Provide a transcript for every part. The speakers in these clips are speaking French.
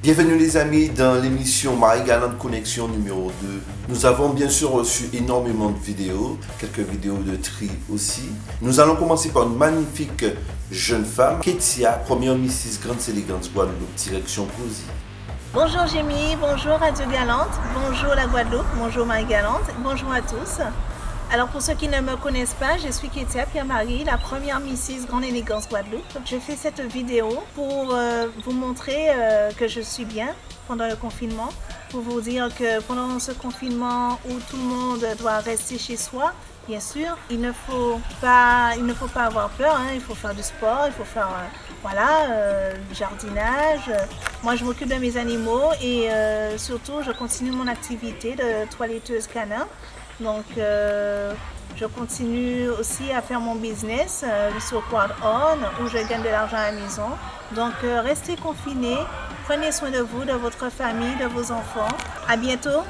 Bienvenue les amis dans l'émission Marie Galante Connexion numéro 2. Nous avons bien sûr reçu énormément de vidéos, quelques vidéos de tri aussi. Nous allons commencer par une magnifique jeune femme, Ketia, première Mrs. Grande Élégance Guadeloupe, direction Cozy. Bonjour Jémy, bonjour Radio Galante, bonjour la Guadeloupe, bonjour Marie Galante, bonjour à tous. Alors pour ceux qui ne me connaissent pas, je suis Ketia Pierre-Marie, la première Mrs. Grande Élégance Guadeloupe. Je fais cette vidéo pour vous montrer que je suis bien pendant le confinement, pour vous dire que pendant ce confinement où tout le monde doit rester chez soi, bien sûr, il ne faut pas avoir peur, hein. Il faut faire du sport, il faut faire du jardinage. Moi, je m'occupe de mes animaux et surtout, je continue mon activité de toiletteuse canin. Donc, je continue aussi à faire mon business sur Quad On, où je gagne de l'argent à la maison. Donc, restez confinés, prenez soin de vous, de votre famille, de vos enfants. À bientôt.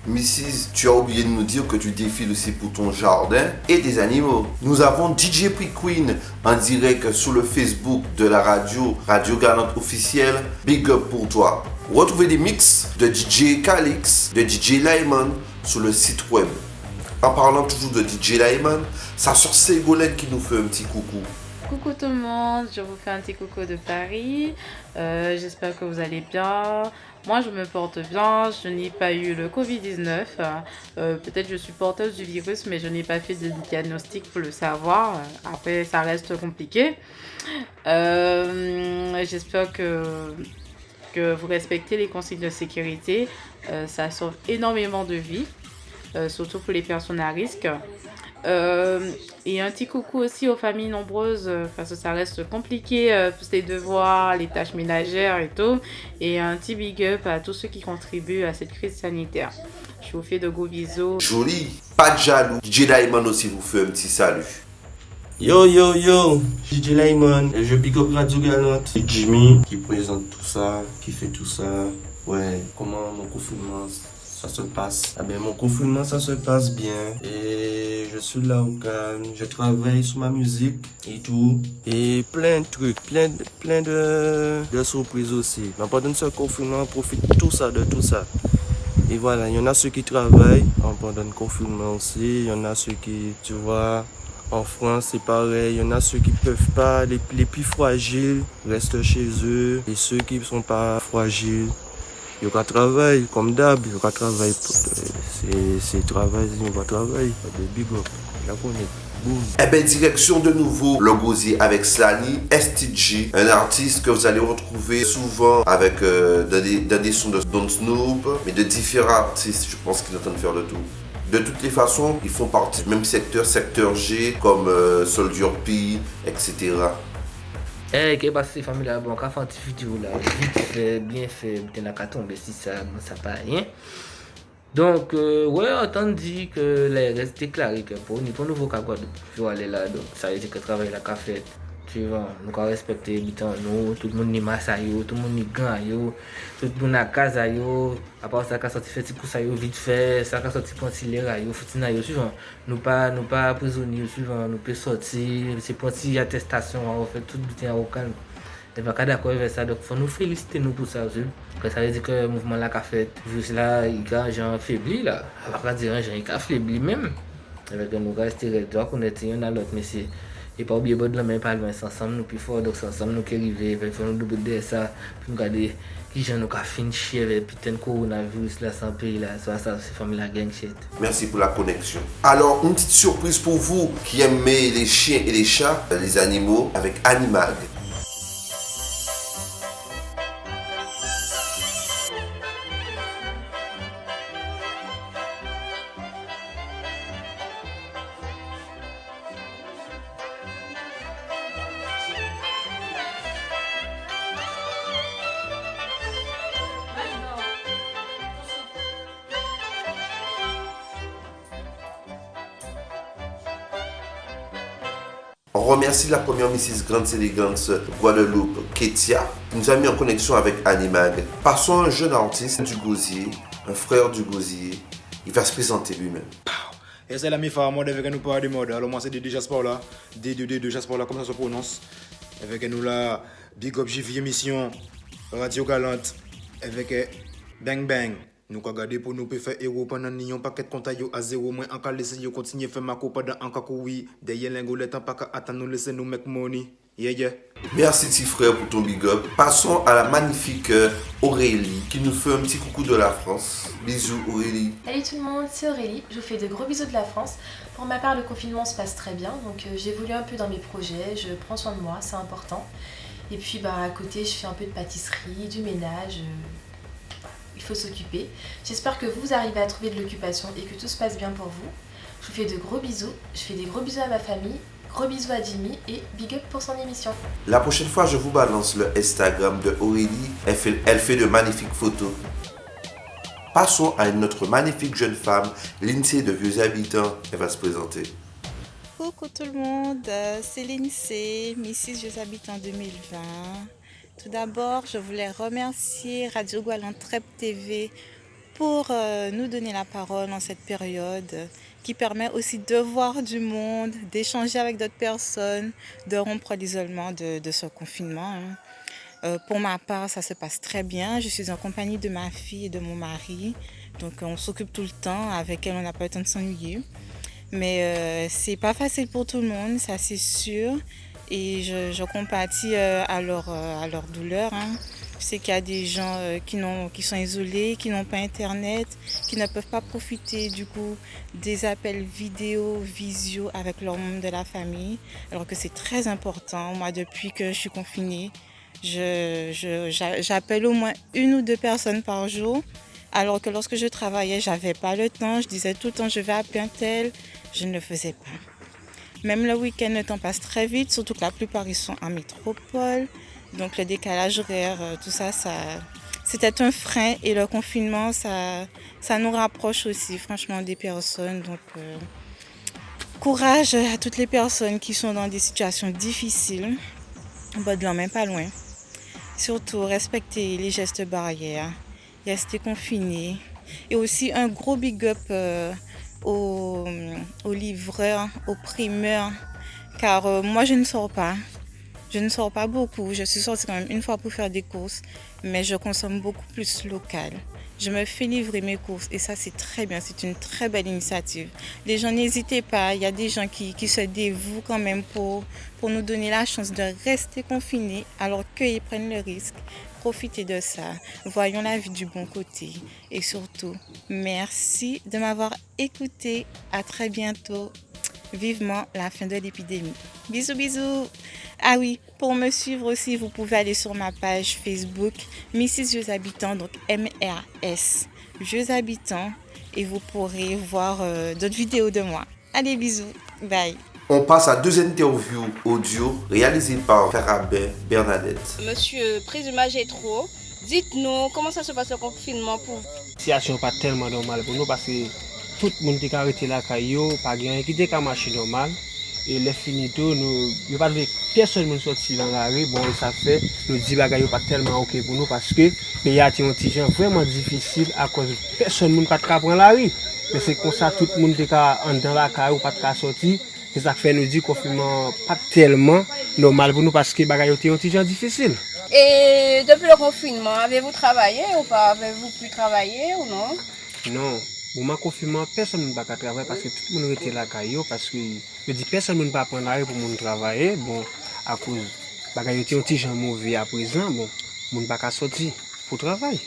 Mrs. Tu as oublié de nous dire que tu défiles aussi pour ton jardin et des animaux. Nous avons DJ Pri Queen en direct sur le Facebook de la Radio Galante officielle. Big up pour toi. Retrouvez des mix de DJ Calix, de DJ Lyman sur le site web. En parlant toujours de DJ Lyman, sa soeur Ségolène qui nous fait un petit coucou. Coucou tout le monde, je vous fais un petit coucou de Paris. J'espère que vous allez bien. Moi, je me porte bien. Je n'ai pas eu le Covid-19. Peut-être je suis porteuse du virus, mais je n'ai pas fait de diagnostic pour le savoir. Après, ça reste compliqué. J'espère que vous respectez les consignes de sécurité. Ça sauve énormément de vies, surtout pour les personnes à risque. Et un petit coucou aussi aux familles nombreuses parce que ça reste compliqué pour les devoirs, les tâches ménagères et tout. Et un petit big up à tous ceux qui contribuent à cette crise sanitaire. Je vous fais de gros bisous. Joli, pas de jaloux. DJ Lyman aussi vous fait un petit salut. Yo, DJ Lyman, je big up Radio Galante. C'est Jimmy qui présente tout ça, qui fait tout ça. Ouais, comment mon confinement ça se passe? Ah ben mon confinement ça se passe bien et je suis là au calme, je travaille sur ma musique et tout et plein de trucs, plein de surprises aussi. Mais pendant ce confinement, on profite de tout ça. Et voilà, il y en a ceux qui travaillent pendant le confinement aussi, il y en a ceux qui, tu vois, en France c'est pareil, il y en a ceux qui peuvent pas, les plus fragiles restent chez eux et ceux qui ne sont pas fragiles. Il y aura travail, comme d'hab, il y aura travail. C'est travail, il y aura travail. Big up, la connais. Boum. Eh bien, direction de nouveau le gosier avec Slani, STG, un artiste que vous allez retrouver souvent avec dans des sons de Don Snoop, mais de différents artistes, je pense qu'ils entendent faire le tout. De toutes les façons, ils font partie du même secteur G, comme Soldier P, etc. Qu'est-ce que c'est famille là, bon, quand on fait une vidéo là, vite fait, bien fait, on a qu'à tomber si ça pas rien. Donc, ouais, autant dit que les restes déclarés que pour nous nouveau Guadeloupe, je vais aller là, donc ça veut dire que travailler la café, tu vois, nous avons respecté les habitants, nous, tout le monde est massayo, tout le monde est grand, tout le monde a casa, à part ça, quand sorti fait petit coup ça vite fait, ça quand sorti pantilera, foutina, suivant, nous pas prisonniers, suivant, nous peut sortir, c'est petit attestation, on fait tout le temps au calme. Et bien, d'accord avec ça, donc il faut nous féliciter nous pour ça aussi. Ça veut dire que le mouvement là qu'a fait, juste là, il y a un genre faibli là, on va dire un genre qui a faibli même. Avec nous rester droit qu'on est un à l'autre, mais c'est. Et pas oublier de la même pas loin, ensemble nous plus fort, donc ensemble nous qui arrivons, il faut nous doubler ça, pour nous regarder qui j'en ai fini chier avec putain de coronavirus là, sans pays là, ça c'est famille la gang shit. Merci pour la connexion. Alors, une petite surprise pour vous qui aimez les chiens et les chats, les animaux, avec Animag. On remercie la première Mrs. Grande Élégance Guadeloupe, Ketia, qui nous a mis en connexion avec Animag. Passons à un jeune artiste du gosier, un frère du gosier. Il va se présenter lui-même. Et c'est la mi-fa, moi, avec nous parler de mode. Alors, moi, c'est D2 Jasper là. D2 Jasper là, comme ça se prononce. Avec nous là, Big Up JV émission, Radio Galante. avec Bang Bang. Nous avons gardé pour nous faire héros pendant un paquet de comptes à zéro. Moi, encore laisser yo continuer faire ma coupe pendant encore oui. Derrière l'ingolette, pas qu'à attendre nous laisser nous make money. Yeah. Merci petit frère pour ton big up. Passons à la magnifique Aurélie qui nous fait un petit coucou de la France. Bisous Aurélie. Salut tout le monde, c'est Aurélie. Je vous fais de gros bisous de la France. Pour ma part, le confinement se passe très bien. Donc j'évolue un peu dans mes projets. Je prends soin de moi, c'est important. Et puis à côté, je fais un peu de pâtisserie, du ménage. Il faut s'occuper. J'espère que vous arrivez à trouver de l'occupation et que tout se passe bien pour vous. Je vous fais de gros bisous. Je fais des gros bisous à ma famille. Gros bisous à Jimmy et big up pour son émission. La prochaine fois, je vous balance le Instagram de Aurélie. Elle fait de magnifiques photos. Passons à une autre magnifique jeune femme, Lindsay de Vieux Habitants. Elle va se présenter. Coucou tout le monde, c'est Lindsay, Mrs. Vieux Habitants 2020. Tout d'abord, je voulais remercier Radio Galante Trep TV pour nous donner la parole en cette période qui permet aussi de voir du monde, d'échanger avec d'autres personnes, de rompre l'isolement de ce confinement. Pour ma part, ça se passe très bien. Je suis en compagnie de ma fille et de mon mari. Donc on s'occupe tout le temps. Avec elle, on n'a pas le temps de s'ennuyer. Mais c'est pas facile pour tout le monde, ça c'est sûr. Et je compatis à leur douleur. Je sais qu'il y a des gens qui sont isolés, qui n'ont pas Internet, qui ne peuvent pas profiter du coup des appels vidéo, visio avec leurs membres de la famille. Alors que c'est très important. Moi, depuis que je suis confinée, j'appelle au moins 1 ou 2 personnes par jour. Alors que lorsque je travaillais, j'avais pas le temps. Je disais tout le temps, je vais appeler un tel. Je ne le faisais pas. Même le week-end, le temps passe très vite, surtout que la plupart ils sont en métropole. Donc le décalage horaire, tout ça, c'était un frein. Et le confinement, ça nous rapproche aussi, franchement, des personnes. Donc courage à toutes les personnes qui sont dans des situations difficiles. Bas de l'an, même pas loin. Surtout, respectez les gestes barrières, restez confinés. Et aussi un gros big up aux livreurs, aux primeurs, car moi je ne sors pas. Je ne sors pas beaucoup. Je suis sortie quand même une fois pour faire des courses, mais je consomme beaucoup plus local. Je me fais livrer mes courses et ça c'est très bien, c'est une très belle initiative. Les gens n'hésitez pas, il y a des gens qui se dévouent quand même pour nous donner la chance de rester confinés alors qu'ils prennent le risque. Profitez de ça, voyons la vie du bon côté et surtout, merci de m'avoir écouté. À très bientôt. Vivement la fin de l'épidémie. Bisous, bisous. Ah oui, pour me suivre aussi, vous pouvez aller sur ma page Facebook Mrs. Vieux Habitants, donc MRS Vieux Habitants, et vous pourrez voir d'autres vidéos de moi. Allez, bisous. Bye. On passe à 2 interviews audio réalisées par Farabin Bernadette. Monsieur Présuma Gétro, dites-nous comment ça se passe le confinement pour vous? La situation n'est pas tellement normale pour nous parce que tout le monde est arrêté la caillou, pas rien qui est marché normal. Et les finito, nous ne pas de personne ne sorti dans la rue. Bon, ça fait, nous disons que pas tellement ok pour nous parce que le pays a été un petit gens vraiment difficile à cause de personne ne peut pas prendre la rue. Mais c'est comme ça, tout le monde est dans la caillou, pas de sortir. Et ça fait nous dire que le confinement n'est pas tellement normal pour nous parce que le pays a été un petit gens difficile. Et depuis le confinement, avez-vous travaillé ou pas? Avez-vous pu travailler ou non? Non. Pour mon confinement, personne ne va pas travailler parce que tout le monde était là caillou parce que je dis personne ne va pas prendre la rue pour mon travailler. Bon, à cause de était un petit gens mauvais à présent, bon, on ne va pas sortir pour travailler.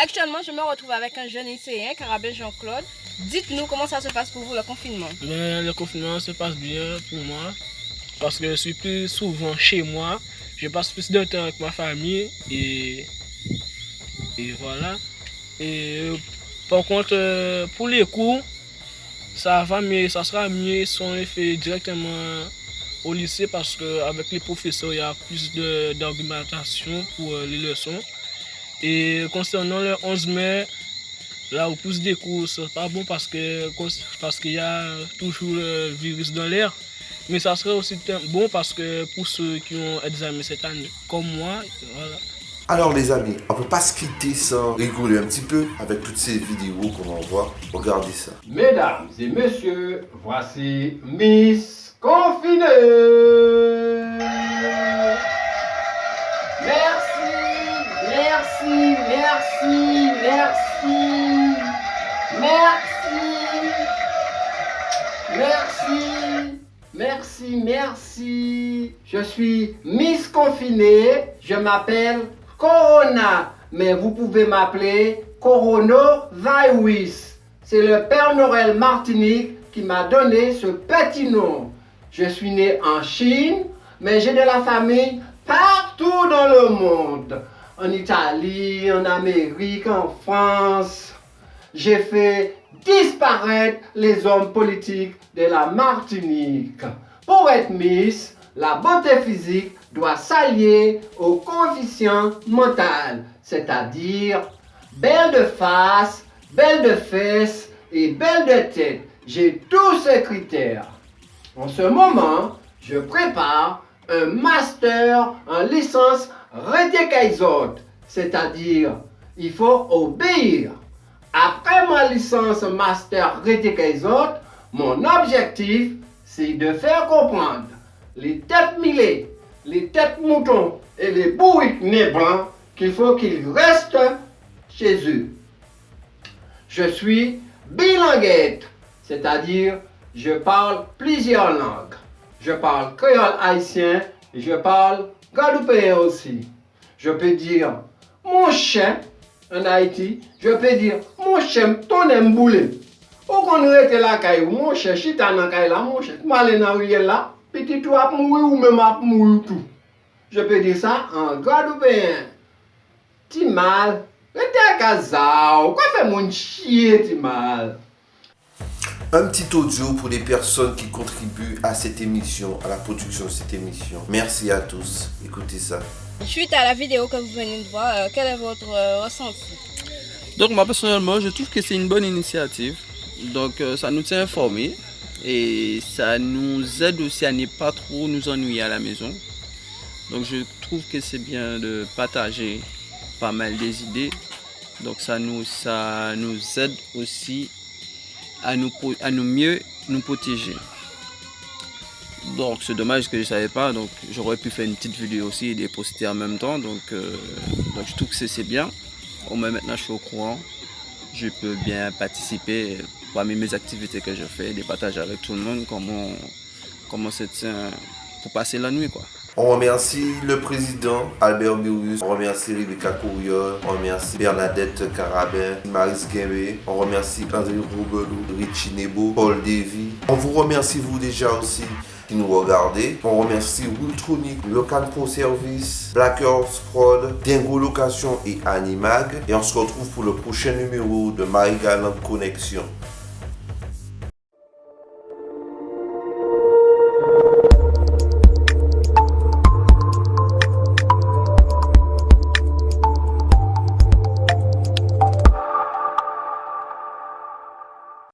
Actuellement, je me retrouve avec un jeune lycéen, Carabel Jean-Claude. Dites-nous comment ça se passe pour vous le confinement. Le confinement se passe bien pour moi parce que je suis plus souvent chez moi. Je passe plus de temps avec ma famille et voilà. Et par contre, pour les cours, ça va mieux, ça sera mieux si on les fait directement au lycée parce qu'avec les professeurs, il y a plus d'argumentation pour les leçons. Et concernant le 11 mai, là où plus des cours, c'est pas bon parce qu'il y a toujours le virus dans l'air. Mais ça serait aussi bon parce que pour ceux qui ont examiné cette année, comme moi, voilà. Alors les amis, on ne peut pas se quitter sans rigoler un petit peu avec toutes ces vidéos qu'on envoie. Regardez ça. Mesdames et messieurs, voici Miss Confinée. Merci. Merci, merci, merci. Merci. Merci. Merci, merci. Je suis Miss Confinée. Je m'appelle Corona. Mais vous pouvez m'appeler Coronavirus. C'est le Père Noël Martinique qui m'a donné ce petit nom. Je suis né en Chine, mais j'ai de la famille partout dans le monde. En Italie, en Amérique, en France. J'ai fait disparaître les hommes politiques de la Martinique. Pour être Miss, la beauté physique doit s'allier au coefficient mental, c'est-à-dire belle de face, belle de fesses et belle de tête. J'ai tous ces critères. En ce moment, je prépare un master en licence Retekaizote, c'est-à-dire il faut obéir. Après ma licence master Retekaizote, mon objectif c'est de faire comprendre les têtes millées, les têtes moutons et les bourriques nez blancs qu'il faut qu'ils restent chez eux. Je suis bilinguette, c'est-à-dire je parle plusieurs langues. Je parle créole haïtien et je parle guadeloupéen aussi. Je peux dire mon chien en Haïti, je peux dire mon chien ton emboulé. Ou qu'on rete la caille, mon chien chita nan caille là, mon chien malé nan riel là, petit tout a mouru ou même a mouru tout. Je peux dire ça en guadeloupéen. Ti mal, rete kazao, quoi fait mon chien ti mal. Un petit audio pour les personnes qui contribuent à cette émission, à la production de cette émission. Merci à tous. Écoutez ça. Suite à la vidéo que vous venez de voir, quel est votre ressenti? Donc moi personnellement, je trouve que c'est une bonne initiative. Donc ça nous tient informés et ça nous aide aussi à ne pas trop nous ennuyer à la maison. Donc je trouve que c'est bien de partager pas mal des idées. Donc ça nous aide aussi à nous mieux nous protéger. Donc c'est dommage que je ne savais pas, donc j'aurais pu faire une petite vidéo aussi et les poster en même temps. Donc je trouve que c'est bien. Au moins maintenant je suis au courant. Je peux bien participer parmi mes activités que je fais, les partager avec tout le monde, comment c'est pour passer la nuit quoi. On remercie le président Albert Birus, on remercie Rebecca Couriol, on remercie Bernadette Carabin, Maris Guémé, on remercie André Roubelou, Richie Nebo, Paul Davy. On vous remercie vous déjà aussi qui nous regardez. On remercie Wiltronic, Local Pro Service, Black Earth Prod, Dingo Location et Animag. Et on se retrouve pour le prochain numéro de Marie Galante Connexion.